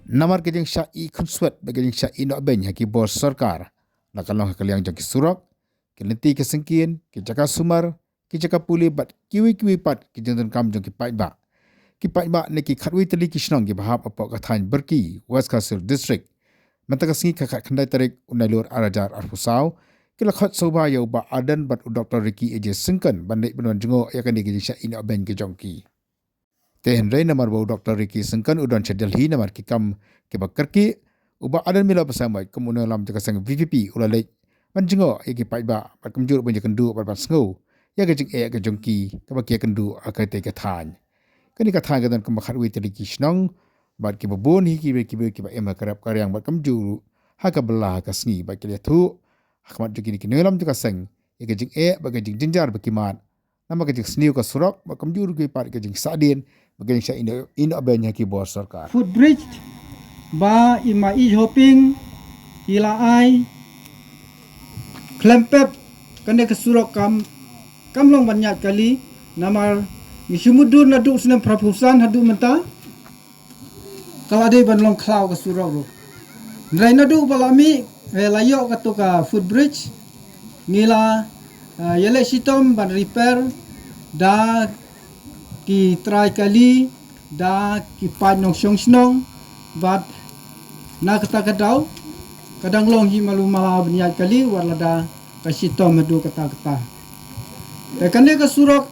Namar ke jeng syai khunsuat bagi jeng syai no ben haki bos sarkar. Nakalong hakaliang jeng kisurok, ke lenti ke sengkin, ke jaka sumar, ke jaka puli bat kiwi pat ke jeng kam jeng ki pai ba. Ki pai ba ne ki khatwi tali ki shnong ki bahap apa kathan berki West Castle District. Mentaka singi kakak kendai tarik unailur arajar arfusau, kila khat soba yau ba adan bat Dr. Ricky Eje Sengkan bandai benuan jengo yakan di jeng syai no ben ke jongki. Tehen rei namar bau Dr. Ricky Sengkan udan chedel hi namar ki kam ke bakarki uba adan mila bersama kemudian lam jaka sang VVP ulalek manjengo yaki pai ba bat kemjur benja kendu bat sngo ya ke jeng ke jongki ke bakia kendu akai te ke than kani ka than gadan kemakhat wi teli ki snong bat ki babon hi ki ba ema karap karyang bat kemjuru ha ka belah ka sni ba ki thu hakmat juki ki nelam jaka sang ya ke jeng ba ke jeng jenjar ba kimat nama ke jeng sni ka surok ba kemjuru ki pat ke jeng sadin ba ke jeng sha ino abenya ki bos sarkar footbridge ba ima hopping ila ai klempep kande kesurok kam long banyak kali namar isumudur nadu senam prapusan hadu menta kalade ban long klau kesurok ro nrai nadu balami layo katuka footbridge ngila yele sitom ban repair da ki try kali da ki panong snong bat na kata kadau kadang long hi malu mala bniat kali warlada kasito medu kata kande ka surok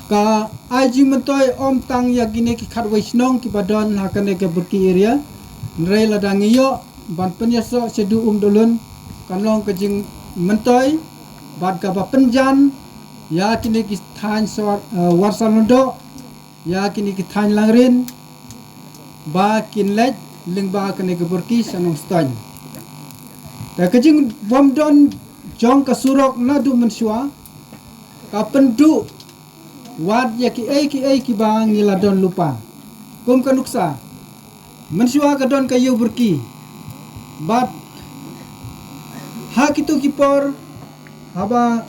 ka aji mentoy om tang yagine ki khatwai snong ki badon hakane ke burki area nrei lada ngiyo ban penyaso sedu dolun kanlong ke jing mentoy bat ka ba penjan ya kini ki than warsalondo ya kini ki than langrin ba kinlet lingba kene ke burki sanong stan ta kajing bomdon jong ka surok nadu mensua ka pendu wat ya ki bang ngiladon lupa kum kanuksa mensua ka don kayu burki bat ha kitu kipor haba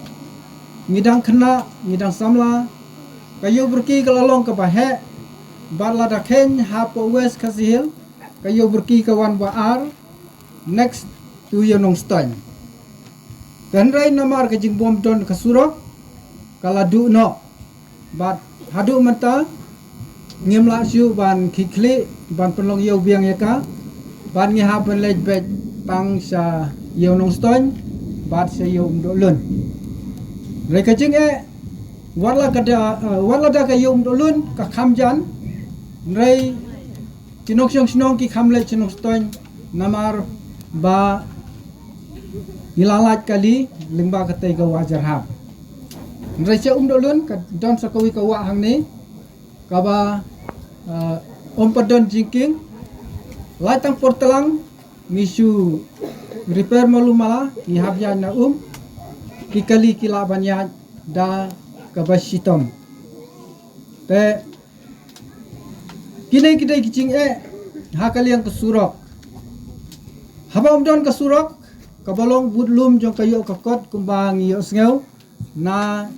ngidang kena ngidang samla kayu burki kalalong ke bahe barla dakhen hapo west kasihil kayu burki kawan baar next to yonong stan kanrai namar ke jing bom don kasurok kaladu no bat hadu menta ngimla syu ban kikli ban penlong yau biang yaka ban ngi hapen lej bet tang sa yonong stan bat sa yom dolun reka jing warla da ka yom dolun ka khamjan nrei chinok snong ki khamle chinok ston namar ba ilalat kali lingba ka tei ka wajar hab nrei che dolun ka don sakawi ka wa hang ni ka ba padon jingking latang portelang misu repair malu mala ni habya na ki kali kila banya da kabasitom te kini kita kicing hakali yang kesurok haba umdon kesurok kabalong budlum jong kayo kakot kumbang yo sngeu na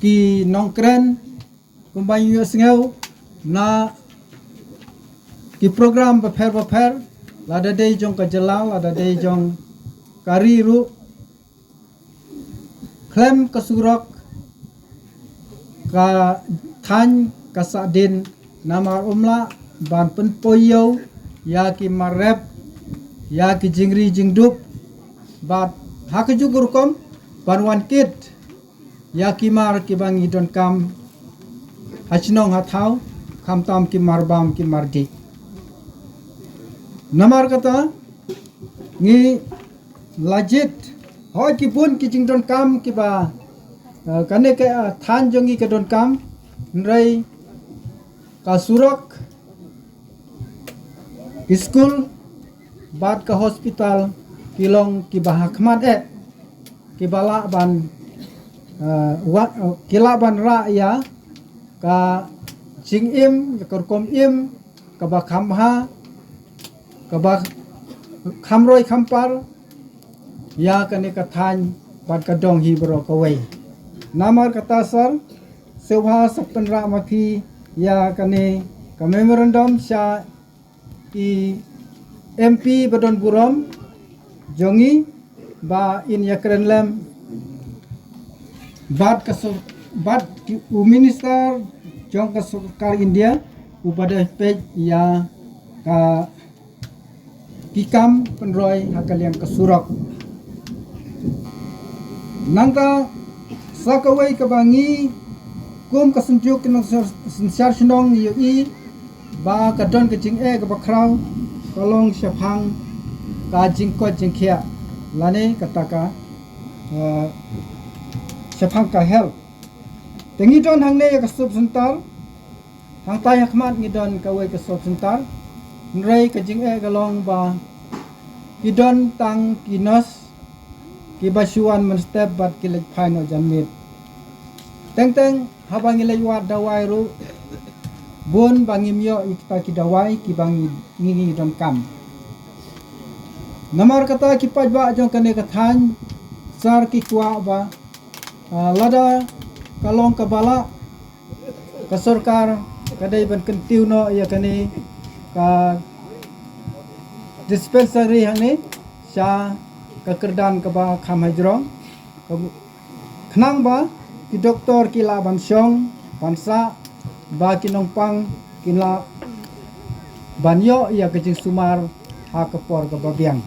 ki nongkren kumbang yo sngeu na ki program paper lada dei jong kajelal lada dei jong kariru klem kesurok ka than kasadin namar umla ban penpoyo ya ki marep ya ki jingri jingdup bat hakaju gurkom ban wan kit ya ki mar ki bangi don kam hachnong hathau kam tam ki marbam ki mardi namar kata ngi lajit hoi ki pun ki jing don kam ki ba kane ke than jongi ke don kam nrei ka surok school bat ka hospital kilong ki bahakmat ki bala ban kila ban ra ya ka jing im ka kom im ka ba khamha ka ba khamroi khampar ya kane ka than bat ka dong hi bro ka wei namar kata sar sewa sepenra maki ya kane ka memorandum sya i MP Badon Burom jongi ba in ya krenlem bat ki minister jong ka sarkar India upada pej ya ka kikam penroy hakalian kesurok nangka sakawai kabangi kum kasenjuk kinong sensyar senong yoi ba kadon kejing ka bakrau kalong syafang ka jingko jingkia lane kataka syafang ka hel tengi don hangne ya kasub sentar hang tay hakmat ngidon kawai kasub sentar nrei kejing kalong ba kidon tang kinos kibasuan menstep bat kilek paino janmit teng habang ilay wat dawai ru bun bangimyo ikta kidawai kibangi ngingi don kam namar kata kipaj ba jong kane kathan sar ki kwa ba lada kalong kabala ka sarkar kadai ban kentiu no ya kane ka dispensary hane sya kekerdan ke ba kham hajrong khnang ba ki doktor kila bansong bansa ba kinongpang kila banyo ya kejing sumar ha kepor ke babiang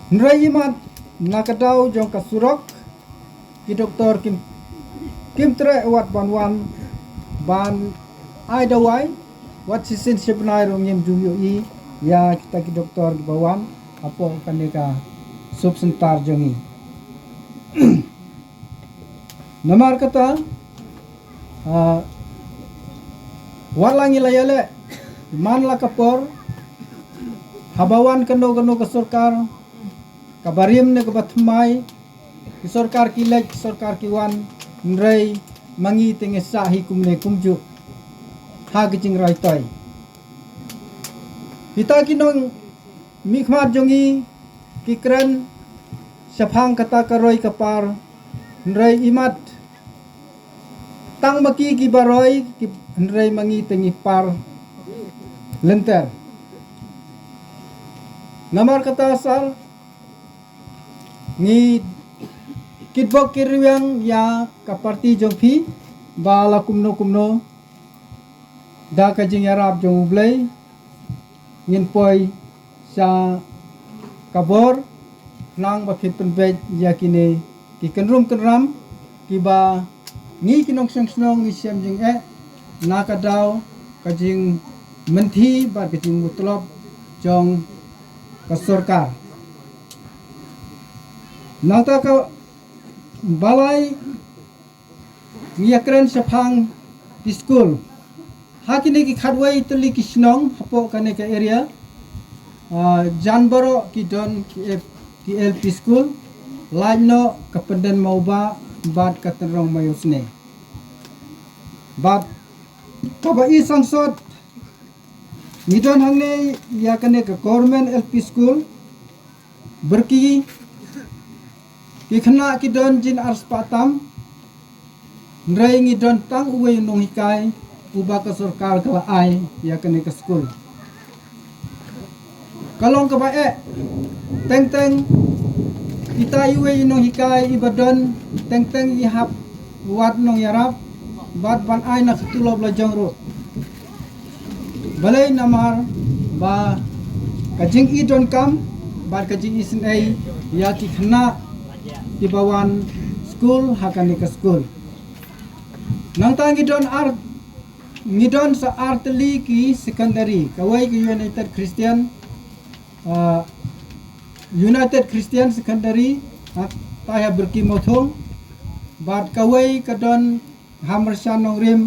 nraimat nakadau jong kasurok ki doktor kim tre wat banwan ban ai dawai wat sisin sipnai rongim jumyo i ya kita ki doktor ki bawan apo kaneka subsentar jongi namar kata walangi layale man la kapor habawan kendo ke sarkar kabarim ne kabatmai ki sarkar ki lek sarkar ki wan nrei mangi tenge sahi kumne kumju ha kicing rai toy kita kinong mikmat jongi kikren syafang kata karoi kapar nrei imat tang maki ki baroi ki nrei mangi tengi par lenter namar kata asal ni kitbok kiriwang ya kaparti jongpi bala kumno da kajing yarab jong ublay ngin poi sa kabor nang bakit penbej yakine ki kenram ki ba ngi kinong snong ni siam jing nakadaw kajing menti ba kajing mutlop jong kasorkar nata ka balai ngiyakren syafang di school hakine ki khadwai tuli ki snong hapo kane ka area janbaro ki don ki LP school laino kapenden mauba bat katerong mayusne bat kabai sangsot midon hangne ya kane ka government LP school berki ki khna ki don jin arspatam nrai ngi don tang uwe nong hikai uba ka sarkar kala ai ya kane ka school kalong ka bae teng kita iwe inong hikai ibadon teng ihap wat nong yarap bat ban ai na tulob la jongro balai namar ba kajing idon kam ba kajing isin ai ya ki khna di bawan school hakane ka school nang tangi don ngidon sa artli ki secondary kawai ki United Christian Secondary taya berki mothong bat kawai kadon hamersan nong rim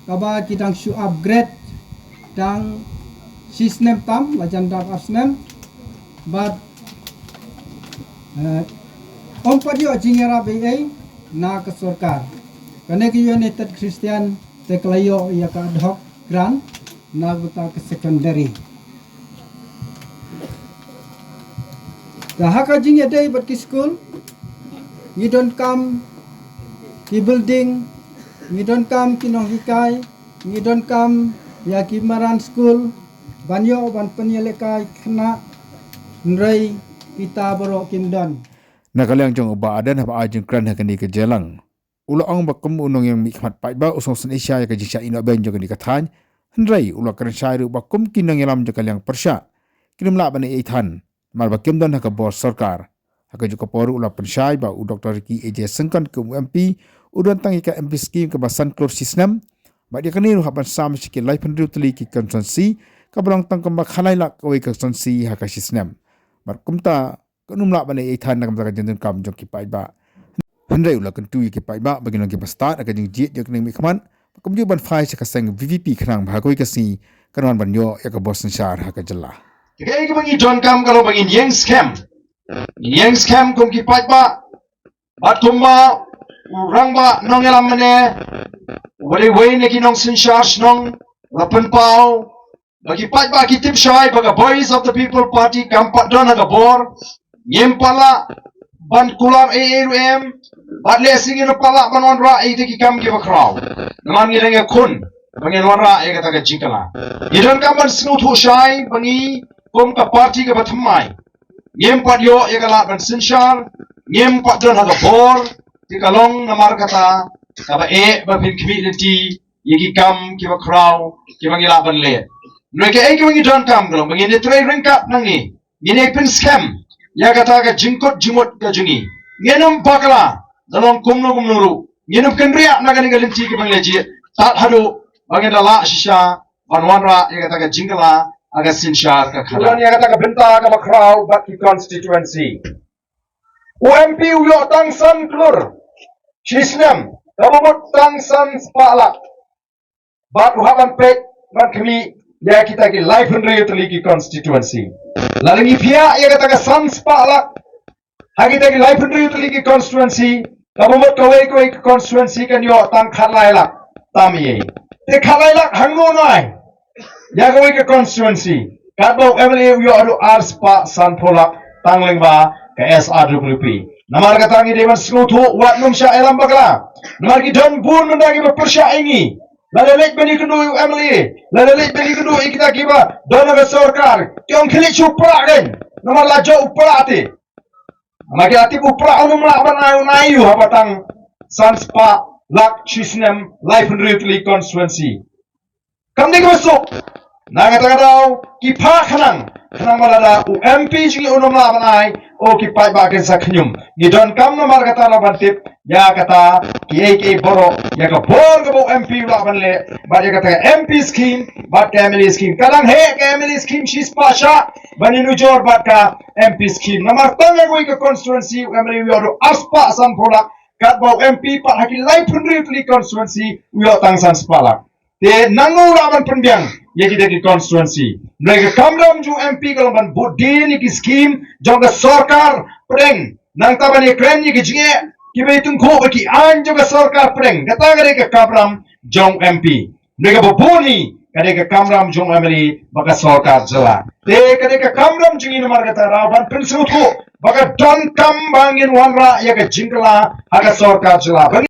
kaba kidang shu upgrade dang sisnem tam lajan dak asnem bat ompadio jingera BA na ke sarkar kane ki United Christian teklayo ya ka ad hoc grant na buta ke secondary haka jing yadai bat ki school you don't come ki building ngidon kam kinong hikai, ngidon kam ya kimaran school, banyo ban penyelekai kena nrei kita borok kimdan. Nakaliang jong uba adan haba ajeng kran hakani ke jelang. Ula ong bakum unong yang mikmat paiba usong sen Asia ya ke jisha ino ben jong ni kathan. Hendrai ula kran syairu bakum kinang yalam jong kaliang persya. Kirim la bani eithan. Mar bakim dan haka bos sarkar. Haka juga poru ula pensyai ba u Dr. Riki AJ Sengkan ke UMP udan tangi ka MP scheme ke basan klub sistem. Ba dia kani haban sam sikit lai pendru teli ki konsensi ka barang tang kembak khalai lak kawai konsensi haka sistem. Mar kumta kanum la bani eithan nak maka jendun kam jong ki paiba. Hendrai ula kentui ki paiba bagi nang ki bastat aka jeng jit jok ning mikman. Kemudian ban fai sekaseng VVP kenang bahagoi kasi kanan banyo ya ke bos syar haka jelah. Kaya bagi John Kam kalau bagi yang scam kung kipat ba batumba urang ba nong elam mene wali ne kinong sincharge nong lapen pau bagi pat ba kitip syai baga Voice of the People Party kampat don aga bor nyempala ban kulang ARM bat le singin pala ban on ra ite ki kam ki bakraw naman ngireng kun bangin wara e kata ka jingkala idon kam ban snu thu syai bangi kom ka party ka bathmai ngem pat yo e kala ban sinchar ngem pat don haga bor ti kalong namar kata ka ba e ba bin community yegi kam ki ba kraw ki bangila ban le nreke e ki bangi don kam kalong bangi ne tray ringkap nangi ngine pin scam ya kata ka jingkot jimot ka jungi ngenam pakala dalong kumno kumnuru ngenam kendria nagani galinti ki bang leji tat hadu bangin dala shisha banwanra e kata ka jingkala aga sinchar ka khala ya kata ka benta ka bakraw bat ki constituency UMP uyo tangsan klur Shisnem kabut tangsan spala bat uhaban pek bat kami ya kita ki life hundred ki constituency lalingi pia ya kata ka san spala ha kita ki life hundred ki constituency kabut kawai constituency kan yo tang khalai la tami te khalai la hango nai ya kawai ke constituency kadbo MLA uyo adu arspa sanpolak tanglingba ke SRWP namar katangi dewan snutu wat numsha elam bagla namar ki don bun mendagi bersya ini lalelek beni kendu MLA lalelek beni kendu ikita kiba don aga sarkar tiong khilik supra den namar lajo upra ate namar ki ati upra umum la banayu nayu habatang sanspa lak chisnem life and really constituency kamni ke masuk na kata-kata kipa kanang malada UMP jingi unom la banai o kipai bagen sa kanyum ni don kam nomor kata na bantip ya kata ki boro ya ka bor ka bo MP la banle ba ya kata MP scheme ba family scheme kalang he family scheme shis pasha bani nujor ba ka MP scheme namar tanga goi ka constituency MLA yo aspa san product kat bo MP pa haki life hundredly constituency yo tang san spala te nangu laban pendiang yaki deki constituency mereka kamram ju MP kalau ban bodini ki scheme joga sarkar preng nang tabani kren yaki jinge kibe tungko baki an joga sarkar preng data gare ka kamram jong MP mereka boboni kade ka kamram jong MLA baka sarkar jala te kade ka kamram jingi namar kata rawan pensutu baka don kam bangin wanra yaka jingkala haga sarkar jala